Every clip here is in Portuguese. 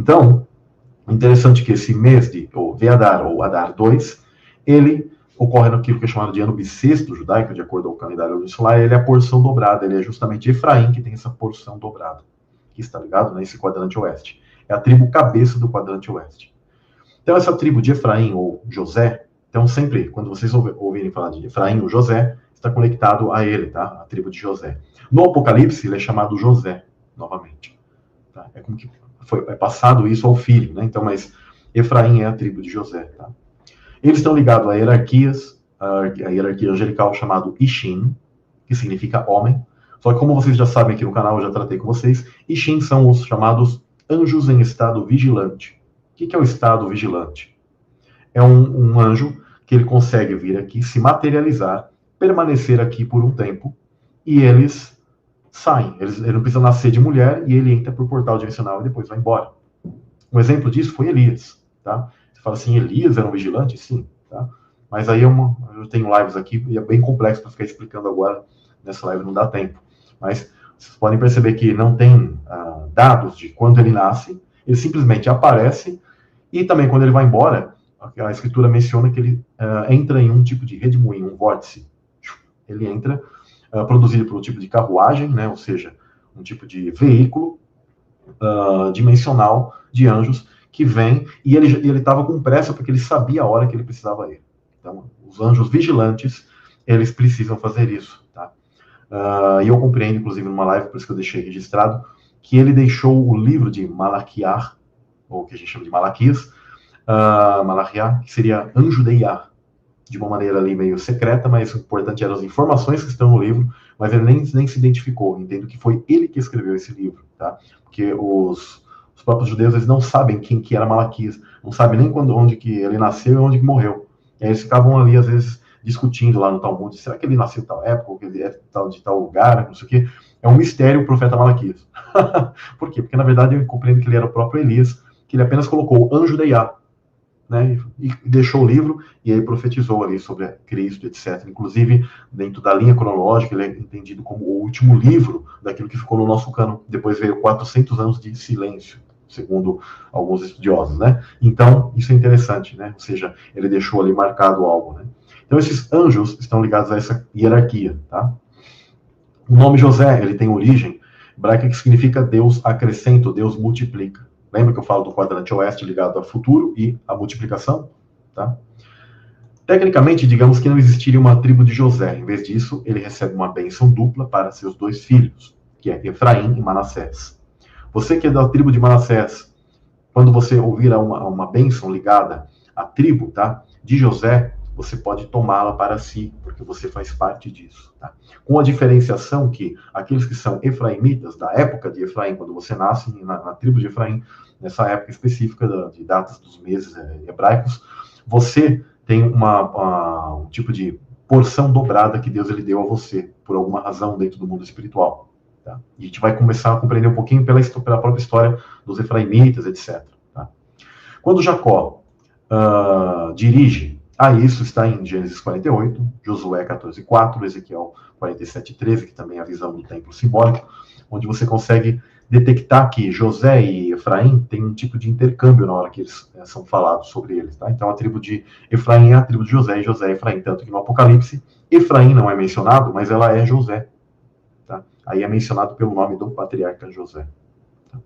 Então, interessante que esse mês de Veadar ou Adar 2, ele ocorre naquilo que é chamado de ano bissexto judaico, de acordo com o calendário lunisolar, ele é a porção dobrada, ele é justamente Efraim que tem essa porção dobrada, que está ligado nesse quadrante oeste. É a tribo cabeça do quadrante oeste. Então, essa tribo de Efraim ou José, então sempre, quando vocês ouvirem falar de Efraim ou José, está conectado a ele, tá? A tribo de José. No Apocalipse, ele é chamado José, novamente. Tá? É como que é passado isso ao filho, né? Então, mas Efraim é a tribo de José, tá? Eles estão ligados a hierarquias, a hierarquia angelical chamado Ishin, que significa homem. Só que como vocês já sabem aqui no canal, eu já tratei com vocês, Ishin são os chamados anjos em estado vigilante. O que é o estado vigilante? É um anjo que ele consegue vir aqui, se materializar, permanecer aqui por um tempo, e eles saem. Ele não precisa nascer de mulher, e ele entra por portal dimensional e depois vai embora. Um exemplo disso foi Elias, tá? Você fala assim, Elias era um vigilante? Sim, tá? Mas aí eu tenho lives aqui, e é bem complexo para ficar explicando agora, nessa live não dá tempo. Mas vocês podem perceber que não tem dados de quando ele nasce, ele simplesmente aparece, e também quando ele vai embora, a escritura menciona que ele entra em um tipo de redemoinho, um vórtice. Ele entra produzido por um tipo de carruagem, né, ou seja, um tipo de veículo dimensional de anjos que vem, e ele estava com pressa porque ele sabia a hora que ele precisava ir. Então, os anjos vigilantes, eles precisam fazer isso, tá? E eu compreendo, inclusive, numa live, por isso que eu deixei registrado, que ele deixou o livro de Malaquiar, ou que a gente chama de Malaquias, Malachiah, que seria anjo de Iah, de uma maneira ali meio secreta, mas o importante eram as informações que estão no livro, mas ele nem se identificou. Entendo que foi ele que escreveu esse livro, tá? Porque os próprios judeus, eles não sabem quem que era Malaquias, não sabem nem onde que ele nasceu e onde que morreu. E aí eles ficavam ali, às vezes, discutindo lá no Talmud, será que ele nasceu em tal época, ou que ele é de tal lugar, não sei o quê. É um mistério o profeta Malaquias. Por quê? Porque, na verdade, eu compreendo que ele era o próprio Elias, que ele apenas colocou anjo de Iah, né, e deixou o livro, e aí profetizou ali sobre Cristo, etc. Inclusive, dentro da linha cronológica, ele é entendido como o último livro daquilo que ficou no nosso cânon. Depois veio 400 anos de silêncio, segundo alguns estudiosos, né? Então, isso é interessante, né? Ou seja, ele deixou ali marcado algo, né? Então, esses anjos estão ligados a essa hierarquia, tá? O nome José, ele tem origem hebraica que significa Deus acrescenta, Deus multiplica. Lembra que eu falo do quadrante oeste ligado ao futuro e à multiplicação? Tá? Tecnicamente, digamos que não existiria uma tribo de José. Em vez disso, ele recebe uma bênção dupla para seus dois filhos, que é Efraim e Manassés. Você que é da tribo de Manassés, quando você ouvir uma bênção ligada à tribo, tá, de José, você pode tomá-la para si, porque você faz parte disso. Tá? Com a diferenciação que aqueles que são efraimitas, da época de Efraim, quando você nasce na tribo de Efraim, nessa época específica de datas dos meses hebraicos, você tem um tipo de porção dobrada que Deus ele deu a você, por alguma razão dentro do mundo espiritual. Tá? E a gente vai começar a compreender um pouquinho pela própria história dos efraimitas, etc. Tá? Quando Jacó dirige, isso está em Gênesis 48, Josué 14:4, Ezequiel 47:13, que também é a visão do templo simbólico, onde você consegue detectar que José e Efraim têm um tipo de intercâmbio na hora que eles são falados sobre eles. Tá? Então, a tribo de Efraim é a tribo de José, e José é Efraim. Tanto que no Apocalipse, Efraim não é mencionado, mas ela é José. Tá? Aí é mencionado pelo nome do patriarca José. Tá?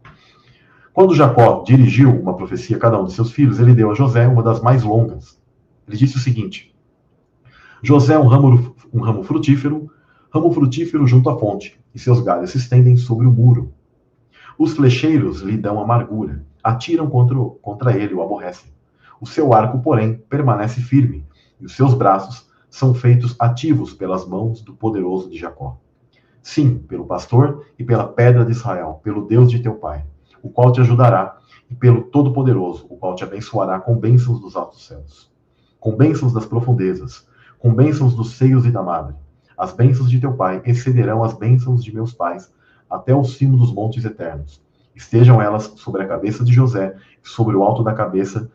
Quando Jacó dirigiu uma profecia a cada um de seus filhos, ele deu a José uma das mais longas. Ele disse o seguinte: José é um ramo frutífero junto à fonte, e seus galhos se estendem sobre o muro. Os flecheiros lhe dão amargura, atiram contra ele, o aborrecem. O seu arco, porém, permanece firme, e os seus braços são feitos ativos pelas mãos do poderoso de Jacó. Sim, pelo pastor e pela pedra de Israel, pelo Deus de teu pai, o qual te ajudará, e pelo Todo-Poderoso, o qual te abençoará com bênçãos dos altos céus, com bênçãos das profundezas, com bênçãos dos seios e da madre. As bênçãos de teu pai excederão as bênçãos de meus pais, até o cimo dos montes eternos. Estejam elas sobre a cabeça de José, e sobre o alto da cabeça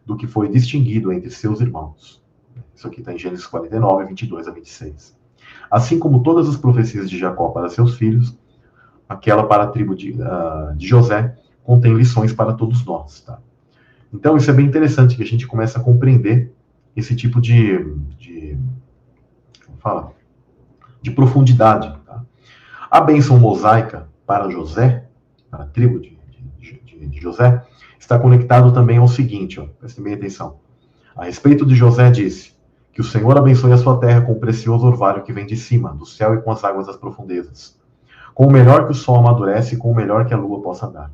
do que foi distinguido entre seus irmãos. Isso aqui está em Gênesis 49, 22-26. Assim como todas as profecias de Jacó para seus filhos, aquela para a tribo de José, contém lições para todos nós, tá? Então, isso é bem interessante, que a gente começa a compreender esse tipo de profundidade. Tá? A bênção mosaica para José, para a tribo de José, está conectado também ao seguinte, prestem bem atenção. A respeito de José disse, que o Senhor abençoe a sua terra com o precioso orvalho que vem de cima, do céu e com as águas das profundezas, com o melhor que o sol amadurece e com o melhor que a lua possa dar,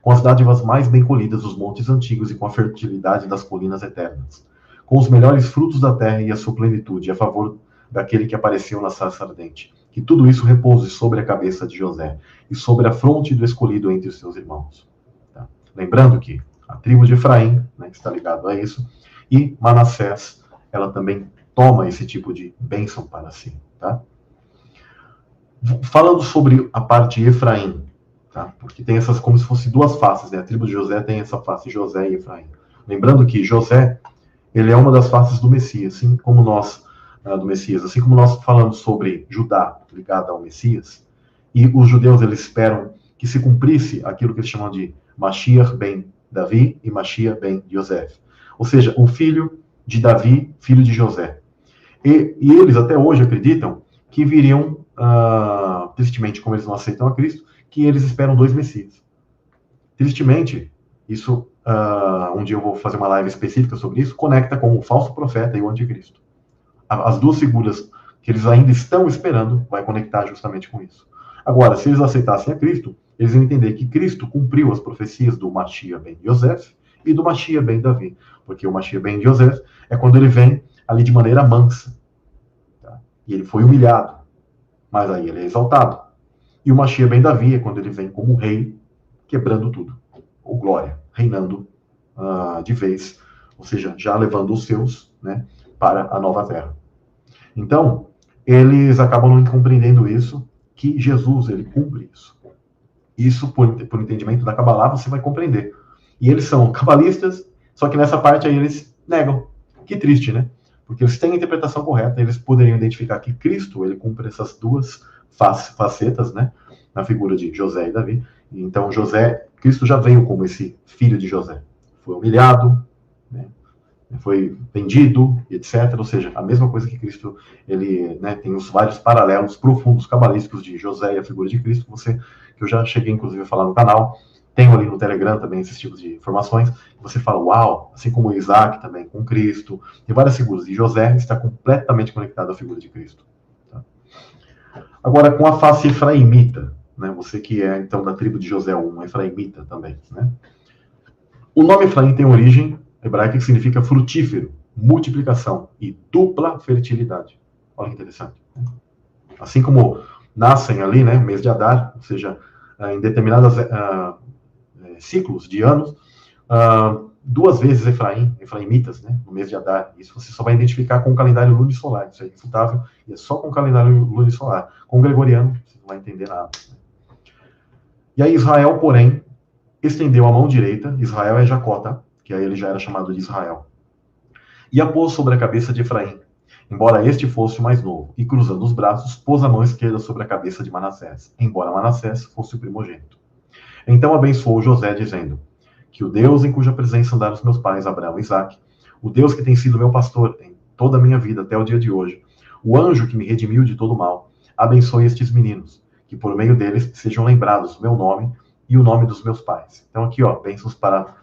com as dádivas mais bem colhidas dos montes antigos e com a fertilidade das colinas eternas, com os melhores frutos da terra e a sua plenitude, a favor daquele que apareceu na sarça ardente. Que tudo isso repouse sobre a cabeça de José e sobre a fronte do escolhido entre os seus irmãos. Tá? Lembrando que a tribo de Efraim, né, que está ligado a isso, e Manassés, ela também toma esse tipo de bênção para si. Tá? Falando sobre a parte de Efraim, tá? Porque tem essas como se fossem duas faces, né? A tribo de José tem essa face, José e Efraim. Lembrando que José, ele é uma das faces do Messias, assim como nós falamos sobre Judá ligado ao Messias, e os judeus eles esperam que se cumprisse aquilo que eles chamam de Mashiach ben Davi e Mashiach ben Yosef, ou seja, o filho de Davi, filho de José. E eles até hoje acreditam que viriam, tristemente, como eles não aceitam a Cristo, que eles esperam dois Messias. Tristemente, isso, um dia eu vou fazer uma live específica sobre isso, conecta com o falso profeta e o anticristo. As duas figuras que eles ainda estão esperando vai conectar justamente com isso. Agora, se eles aceitassem a Cristo, eles iam entender que Cristo cumpriu as profecias do Mashiach ben Yosef e do Mashiach ben Davi, porque o Mashiach ben Yosef é quando ele vem ali de maneira mansa, tá? E ele foi humilhado, mas aí ele é exaltado. E o Mashiach ben Davi é quando ele vem como rei, quebrando tudo, ou glória, reinando de vez, ou seja, já levando os seus, né, para a nova terra. Então, eles acabam não compreendendo isso, que Jesus, ele cumpre isso. Isso, por entendimento da Kabbalah, você vai compreender. E eles são cabalistas, só que nessa parte aí eles negam. Que triste, né? Porque eles têm a interpretação correta, eles poderiam identificar que Cristo, ele cumpre essas duas facetas, né? Na figura de José e Davi. Então, Cristo já veio como esse filho de José. Foi humilhado, né? Foi vendido, etc. Ou seja, a mesma coisa que Cristo, ele, né, tem os vários paralelos profundos cabalísticos de José e a figura de Cristo, que eu já cheguei, inclusive, a falar no canal. Tenho ali no Telegram também esses tipos de informações. Você fala, uau, assim como Isaac também com Cristo, tem várias figuras. E José está completamente conectado à figura de Cristo. Tá? Agora, com a face efraimita, né, você que é, então, da tribo de José, um efraimita também, né? O nome Efraim tem origem hebraica que significa frutífero, multiplicação e dupla fertilidade. Olha que interessante. Assim como nascem ali, né, mês de Adar, ou seja, em determinados ciclos de anos, duas vezes efraimitas, né, no mês de Adar. Isso você só vai identificar com o calendário lunisolar. Isso é irrefutável, e é só com o calendário lunisolar. Com o gregoriano, você não vai entender nada. E aí Israel, porém, estendeu a mão direita, Israel é Jacó, tá? Que aí ele já era chamado de Israel, e a pôs sobre a cabeça de Efraim, embora este fosse o mais novo, e cruzando os braços, pôs a mão esquerda sobre a cabeça de Manassés, embora Manassés fosse o primogênito. Então abençoou José, dizendo, que o Deus em cuja presença andaram os meus pais, Abraão e Isaque, o Deus que tem sido meu pastor em toda a minha vida até o dia de hoje, o anjo que me redimiu de todo o mal, abençoe estes meninos, que por meio deles sejam lembrados o meu nome e o nome dos meus pais. Então aqui, bênçãos para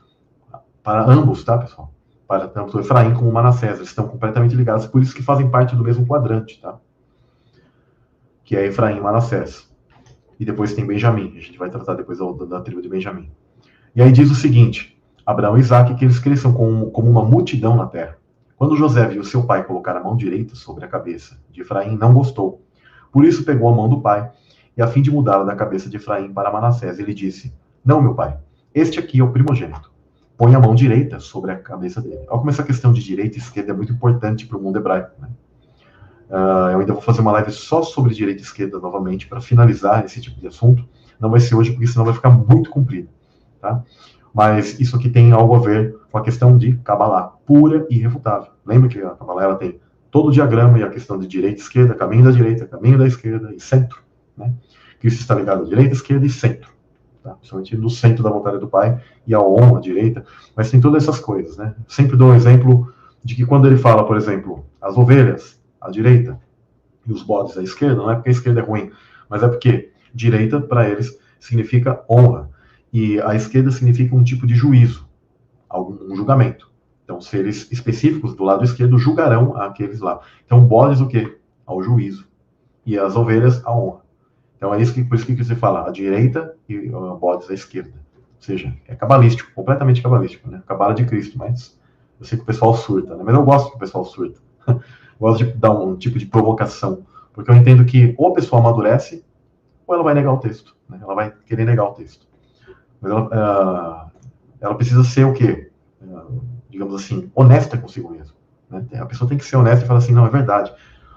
ambos, tá, pessoal? Para tanto Efraim como Manassés, eles estão completamente ligados, por isso que fazem parte do mesmo quadrante, tá? Que é Efraim e Manassés. E depois tem Benjamim, a gente vai tratar depois da tribo de Benjamim. E aí diz o seguinte, Abraão e Isaque, que eles cresçam como uma multidão na terra. Quando José viu seu pai colocar a mão direita sobre a cabeça de Efraim, não gostou. Por isso pegou a mão do pai, e a fim de mudá-la da cabeça de Efraim para Manassés, ele disse, não, meu pai, este aqui é o primogênito. Põe a mão direita sobre a cabeça dele. Olha como essa questão de direita e esquerda é muito importante para o mundo hebraico, né? Eu ainda vou fazer uma live só sobre direita e esquerda novamente, para finalizar esse tipo de assunto. Não vai ser hoje, porque senão vai ficar muito comprido, tá? Mas isso aqui tem algo a ver com a questão de Kabbalah, pura e irrefutável. Lembra que a Kabbalah ela tem todo o diagrama e a questão de direita e esquerda, caminho da direita, caminho da esquerda e centro, né? Que isso está ligado à direita, esquerda e centro. tá? Principalmente no centro da vontade do Pai, e a honra, a direita, mas tem todas essas coisas, né? Sempre dou um exemplo de que quando ele fala, por exemplo, as ovelhas à direita e os bodes à esquerda, não é porque a esquerda é ruim, mas é porque direita, para eles, significa honra, e a esquerda significa um tipo de juízo, um julgamento. Então, seres específicos do lado esquerdo julgarão aqueles lá. Então, bodes o quê? Ao juízo. E as ovelhas, à honra. Então, é isso que, por isso que você fala, a direita e bodes à esquerda. Ou seja, é cabalístico, completamente cabalístico, né? Cabala de Cristo, mas eu sei que o pessoal surta, né? Mas eu gosto que o pessoal surta. Gosto de dar um tipo de provocação, porque eu entendo que ou a pessoa amadurece, ou ela vai negar o texto, né? Ela vai querer negar o texto. Mas ela precisa ser o quê? Digamos assim, honesta consigo mesmo. Né? A pessoa tem que ser honesta e falar assim, não, é verdade.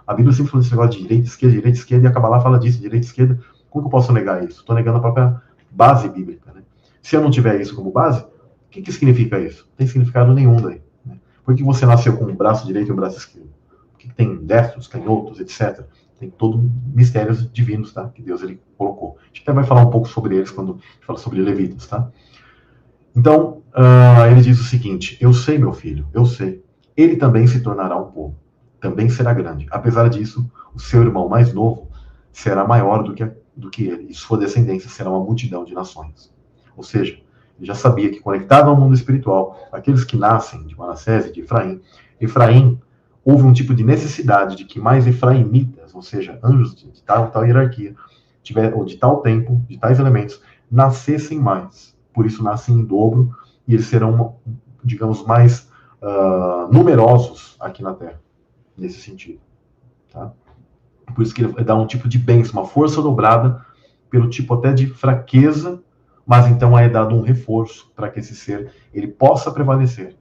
A Bíblia sempre falou desse negócio de direita, esquerda, e a Kabbalah fala disso, direita, esquerda. Como que eu posso negar isso? Estou negando a própria base bíblica. Né? Se eu não tiver isso como base, o que significa isso? Não tem significado nenhum daí. Né? Por que você nasceu com um braço direito e um braço esquerdo? Por que tem destros, canhotos, etc.? Tem todo mistérios divinos, tá? Que Deus ele colocou. A gente até vai falar um pouco sobre eles quando a gente fala sobre levitas, tá? Então, ele diz o seguinte: eu sei, meu filho, eu sei. Ele também se tornará um povo, também será grande. Apesar disso, o seu irmão mais novo será maior do que ele, e sua descendência será uma multidão de nações. Ou seja, ele já sabia que, conectado ao mundo espiritual, aqueles que nascem de Manassés e de Efraim, houve um tipo de necessidade de que mais efraimitas, ou seja, anjos de tal hierarquia, ou de tal tempo, de tais elementos, nascessem mais. Por isso nascem em dobro, e eles serão, digamos, mais numerosos aqui na Terra, nesse sentido. Tá? Por isso que ele dá um tipo de bênção, uma força dobrada, pelo tipo até de fraqueza, mas então é dado um reforço para que esse ser ele possa prevalecer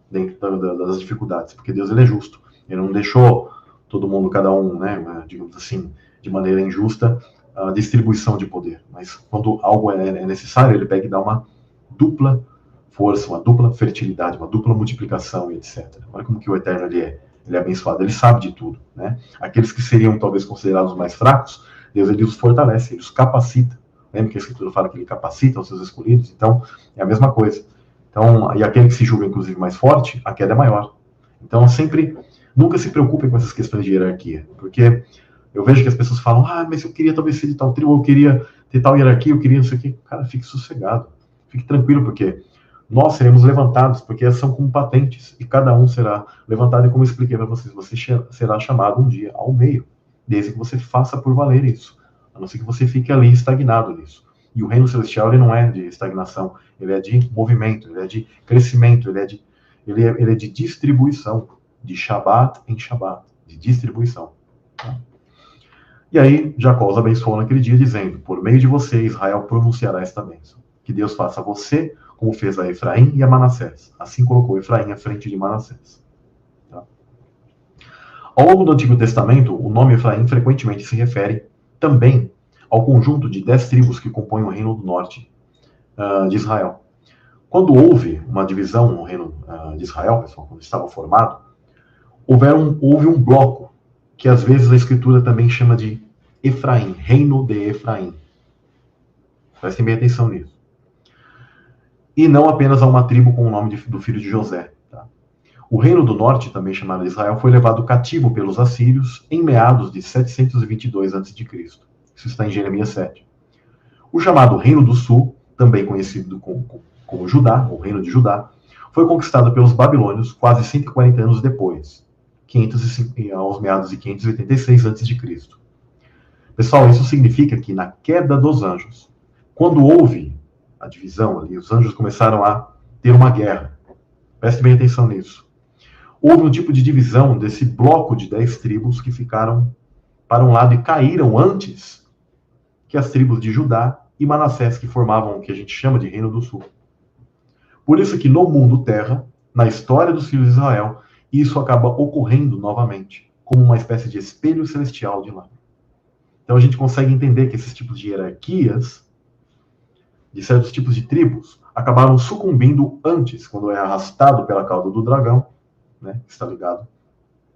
dentro das dificuldades, porque Deus ele é justo. Ele não deixou todo mundo, cada um, né, digamos assim, de maneira injusta, a distribuição de poder. Mas quando algo é necessário, ele pega e dá uma dupla força, uma dupla fertilidade, uma dupla multiplicação, etc. Olha como que o Eterno ele é abençoado, ele sabe de tudo, né? Aqueles que seriam talvez considerados mais fracos, Deus ele os fortalece, ele os capacita. Lembra que a Escritura fala que ele capacita os seus escolhidos? Então, é a mesma coisa. Então, e aquele que se julga, inclusive, mais forte, a queda é maior. Então, nunca se preocupem com essas questões de hierarquia, porque eu vejo que as pessoas falam, mas eu queria talvez ser de tal tribo, eu queria ter tal hierarquia, eu queria não sei o quê. Cara, fique sossegado, fique tranquilo, porque nós seremos levantados, porque essas são como patentes, e cada um será levantado, e como eu expliquei para vocês, você será chamado um dia ao meio, desde que você faça por valer isso, a não ser que você fique ali estagnado nisso. E o reino celestial ele não é de estagnação, ele é de movimento, ele é de crescimento, ele é de distribuição, de Shabat em Shabat, de distribuição. Tá? E aí Jacó os abençoou naquele dia, dizendo, por meio de você, Israel pronunciará esta bênção. Que Deus faça a você como fez a Efraim e a Manassés. Assim colocou Efraim à frente de Manassés. Tá? Ao longo do Antigo Testamento, o nome Efraim frequentemente se refere também ao conjunto de 10 tribos que compõem o reino do norte de Israel. Quando houve uma divisão no reino de Israel, pessoal, quando estava formado, houve um bloco que às vezes a Escritura também chama de Efraim, reino de Efraim. Prestem bem atenção nisso. E não apenas a uma tribo com o nome do filho de José. Tá? O reino do norte, também chamado de Israel, foi levado cativo pelos assírios em meados de 722 a.C. Isso está em Jeremias 7. O chamado Reino do Sul, também conhecido como Judá, ou Reino de Judá, foi conquistado pelos babilônios quase 140 anos depois, aos meados de 586 a.C. Pessoal, isso significa que na queda dos anjos, quando houve a divisão ali, os anjos começaram a ter uma guerra. Preste bem atenção nisso. Houve um tipo de divisão desse bloco de 10 tribos que ficaram para um lado e caíram antes que as tribos de Judá e Manassés, que formavam o que a gente chama de Reino do Sul. Por isso que no mundo terra, na história dos filhos de Israel, isso acaba ocorrendo novamente, como uma espécie de espelho celestial de lá. Então a gente consegue entender que esses tipos de hierarquias, de certos tipos de tribos, acabaram sucumbindo antes, quando é arrastado pela cauda do dragão, né, que está ligado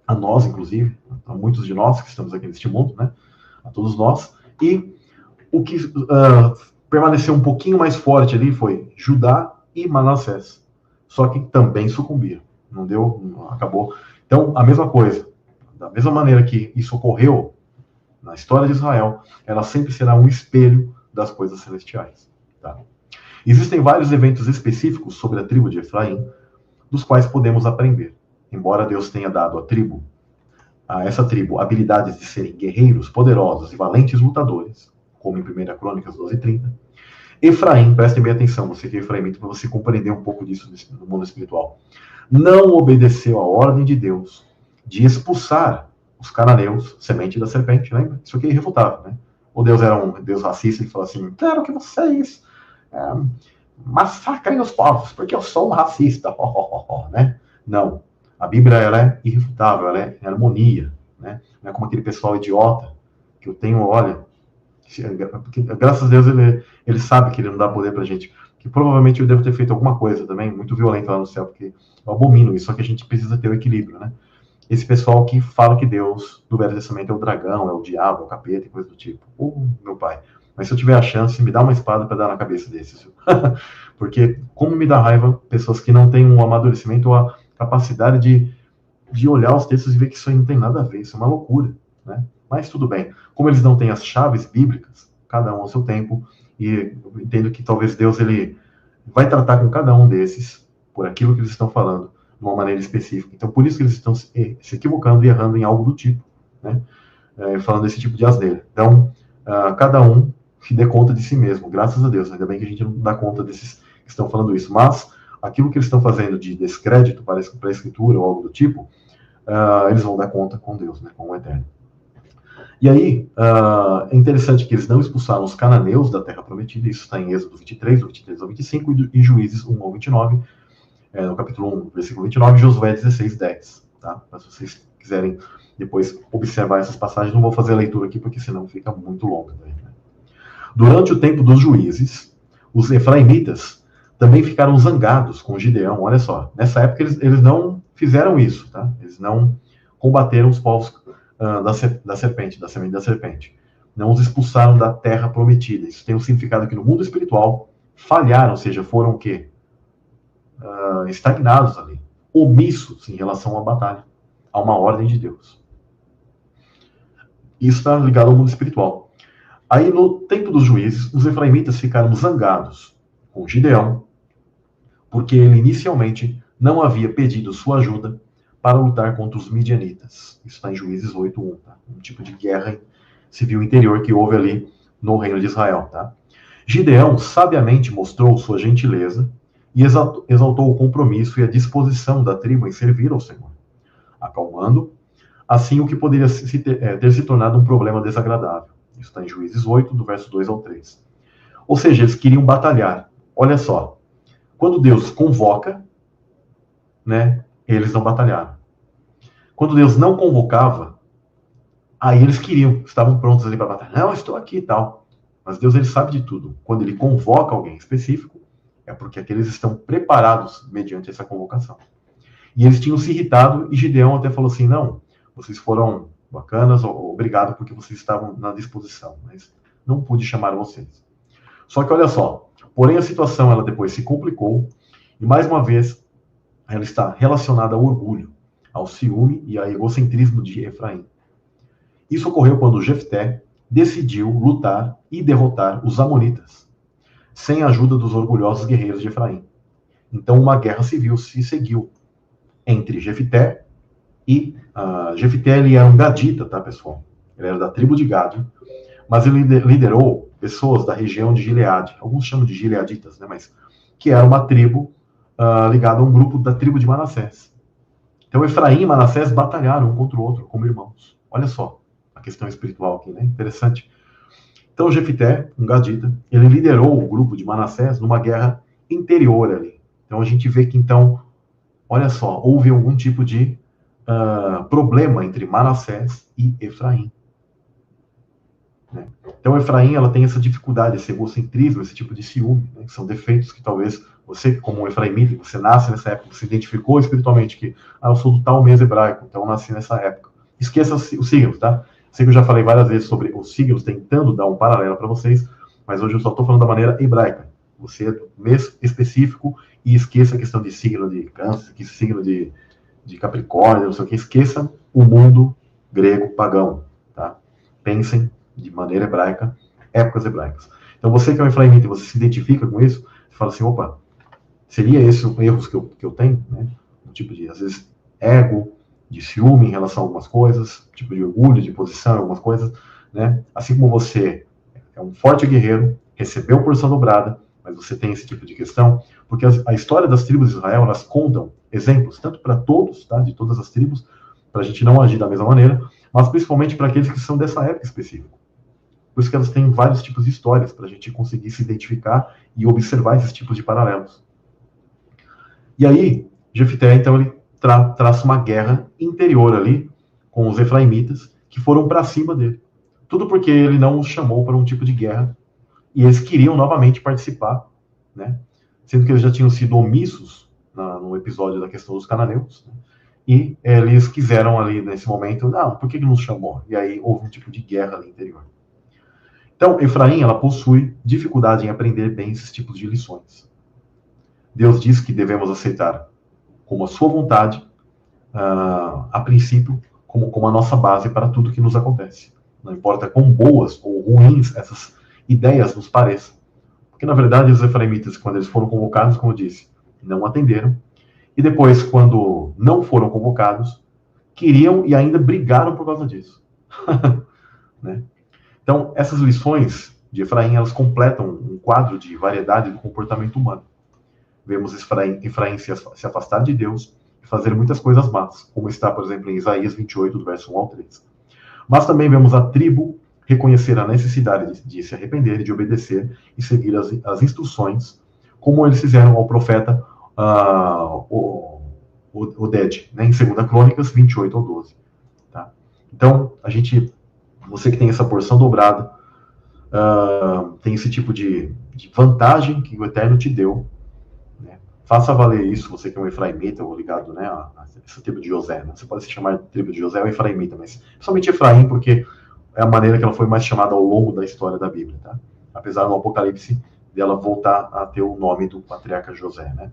a nós, inclusive, a muitos de nós que estamos aqui neste mundo, né, a todos nós, e o que permaneceu um pouquinho mais forte ali foi Judá e Manassés. Só que também sucumbiram. Não deu, acabou. Então, a mesma coisa. Da mesma maneira que isso ocorreu na história de Israel, ela sempre será um espelho das coisas celestiais. Tá? Existem vários eventos específicos sobre a tribo de Efraim, dos quais podemos aprender. Embora Deus tenha dado a essa tribo habilidades de serem guerreiros, poderosos e valentes lutadores, como em 1 Crônicas 12:30, Efraim, prestem bem atenção, você que é efraimita, para você compreender um pouco disso no mundo espiritual, não obedeceu à ordem de Deus de expulsar os cananeus, semente da serpente, lembra? Isso aqui é irrefutável, né? Ou Deus era um Deus racista e falou assim, quero que vocês massacrem os povos, porque eu sou um racista, né? Não. A Bíblia, ela é irrefutável, ela é harmonia, né? Não é como aquele pessoal idiota que eu tenho, olha, porque, graças a Deus ele sabe que ele não dá poder pra gente, que provavelmente eu devo ter feito alguma coisa também, muito violenta lá no céu, porque eu abomino isso, só que a gente precisa ter o equilíbrio, né? Esse pessoal que fala que Deus, do Velho Testamento, é o dragão, é o diabo, é o capeta e coisa do tipo. Meu pai. Mas se eu tiver a chance, me dá uma espada para dar na cabeça desses. Porque como me dá raiva pessoas que não têm um amadurecimento ou a capacidade de olhar os textos e ver que isso aí não tem nada a ver, isso é uma loucura, né? Mas tudo bem. Como eles não têm as chaves bíblicas, cada um ao seu tempo, e eu entendo que talvez Deus ele vai tratar com cada um desses por aquilo que eles estão falando, de uma maneira específica. Então, por isso que eles estão se equivocando e errando em algo do tipo, né? Falando desse tipo de asneira. Então, cada um se dê conta de si mesmo, graças a Deus. Ainda bem que a gente não dá conta desses que estão falando isso. Mas, aquilo que eles estão fazendo de descrédito para a Escritura ou algo do tipo, eles vão dar conta com Deus, né? Com o Eterno. E aí, é interessante que eles não expulsaram os cananeus da terra prometida, isso está em Êxodo 23, do 23 ao 25, e Juízes 1 ao 29, no capítulo 1, versículo 29, e Josué 16, 10. Tá? Mas se vocês quiserem depois observar essas passagens, não vou fazer a leitura aqui, porque senão fica muito longa. Né? Durante o tempo dos juízes, os efraimitas também ficaram zangados com Gideão. Olha só, nessa época eles não fizeram isso, tá? Eles não combateram os povos da serpente, da semente da serpente. Não os expulsaram da terra prometida. Isso tem um significado que no mundo espiritual falharam, ou seja, foram o quê? Estagnados ali, omissos em relação à batalha, a uma ordem de Deus. Isso está ligado ao mundo espiritual. Aí, no tempo dos juízes, os efraimitas ficaram zangados com Gideão, porque ele inicialmente não havia pedido sua ajuda para lutar contra os midianitas. Isso está em Juízes 8:1, tá? Um tipo de guerra civil interior que houve ali no reino de Israel. Tá? Gideão sabiamente mostrou sua gentileza e exaltou o compromisso e a disposição da tribo em servir ao Senhor, acalmando, assim, o que poderia ter se tornado um problema desagradável. Isso está em Juízes 8, do verso 2 ao 3. Ou seja, eles queriam batalhar. Olha só, quando Deus convoca, né, eles não batalharam. Quando Deus não convocava, aí eles estavam prontos ali para batalhar. Não, eu estou aqui e tal. Mas Deus, ele sabe de tudo. Quando ele convoca alguém específico, é porque aqueles estão preparados mediante essa convocação. E eles tinham se irritado, e Gideão até falou assim, não, vocês foram bacanas, obrigado porque vocês estavam na disposição, mas não pude chamar vocês. Só que olha só, porém a situação ela depois se complicou, e mais uma vez ela está relacionada ao orgulho, ao ciúme e ao egocentrismo de Efraim. Isso ocorreu quando Jefté decidiu lutar e derrotar os amonitas, sem a ajuda dos orgulhosos guerreiros de Efraim. Então uma guerra civil se seguiu entre Jefté e Jefté, ele era um gadita, tá, pessoal? Ele era da tribo de Gade, mas ele liderou pessoas da região de Gileade, alguns chamam de gileaditas, né, mas que era uma tribo ligada a um grupo da tribo de Manassés. Então Efraim e Manassés batalharam um contra o outro como irmãos. Olha só a questão espiritual aqui, né? Interessante. Então Jefté, um gadita, ele liderou o grupo de Manassés numa guerra interior ali. Então a gente vê que então, olha só, houve algum tipo de problema entre Manassés e Efraim. Né? Então Efraim, ela tem essa dificuldade, esse egocentrismo, esse tipo de ciúme, né? Que são defeitos que talvez você, como um efraimita, você nasce nessa época, você identificou espiritualmente que eu sou do tal mês hebraico, então eu nasci nessa época. Esqueça os signos, tá? Sei que eu já falei várias vezes sobre os signos, tentando dar um paralelo para vocês, mas hoje eu só estou falando da maneira hebraica. Você é do mês específico e esqueça a questão de signo de câncer, que signo de Capricórnio, não sei o que, esqueça o mundo grego pagão, tá? Pensem de maneira hebraica, épocas hebraicas. Então você que é um efraimita e você se identifica com isso, você fala assim, opa, seria esse o erros que eu tenho, né? Um tipo de, às vezes, ego, de ciúme em relação a algumas coisas, tipo de orgulho, de posição em algumas coisas, né? Assim como você é um forte guerreiro, recebeu porção dobrada, mas você tem esse tipo de questão, porque a história das tribos de Israel, elas contam exemplos, tanto para todos, tá? De todas as tribos, para a gente não agir da mesma maneira, mas principalmente para aqueles que são dessa época específica. Por isso que elas têm vários tipos de histórias, para a gente conseguir se identificar e observar esses tipos de paralelos. E aí, Jefté, então, ele traça uma guerra interior ali com os efraimitas, que foram para cima dele. Tudo porque ele não os chamou para um tipo de guerra, e eles queriam novamente participar, né? Sendo que eles já tinham sido omissos no episódio da questão dos cananeus, né? E eles quiseram ali, nesse momento, não, por que ele nos chamou? E aí houve um tipo de guerra ali interior. Então, Efraim, ela possui dificuldade em aprender bem esses tipos de lições. Deus diz que devemos aceitar como a sua vontade, a princípio, como a nossa base para tudo que nos acontece. Não importa quão boas ou ruins essas ideias nos pareçam. Porque, na verdade, os efraimitas, quando eles foram convocados, como eu disse, não atenderam. E depois, quando não foram convocados, queriam e ainda brigaram por causa disso. Né? Então, essas lições de Efraim, elas completam um quadro de variedade do comportamento humano. Vemos Efraim se afastar de Deus e fazer muitas coisas más, como está, por exemplo, em Isaías 28, do verso 1 ao 3. Mas também vemos a tribo reconhecer a necessidade de se arrepender, de obedecer e seguir as instruções, como eles fizeram ao profeta Oded, né, em 2 Crônicas 28 ao 12. Tá? Então, você que tem essa porção dobrada, tem esse tipo de vantagem que o Eterno te deu, né? Faça valer isso, você que é um efraimita, ou ligado, né, a essa tribo de José, né? Você pode se chamar de tribo de José ou efraimita, mas principalmente Efraim, porque é a maneira que ela foi mais chamada ao longo da história da Bíblia, tá? Apesar do Apocalipse dela voltar a ter o nome do patriarca José, né?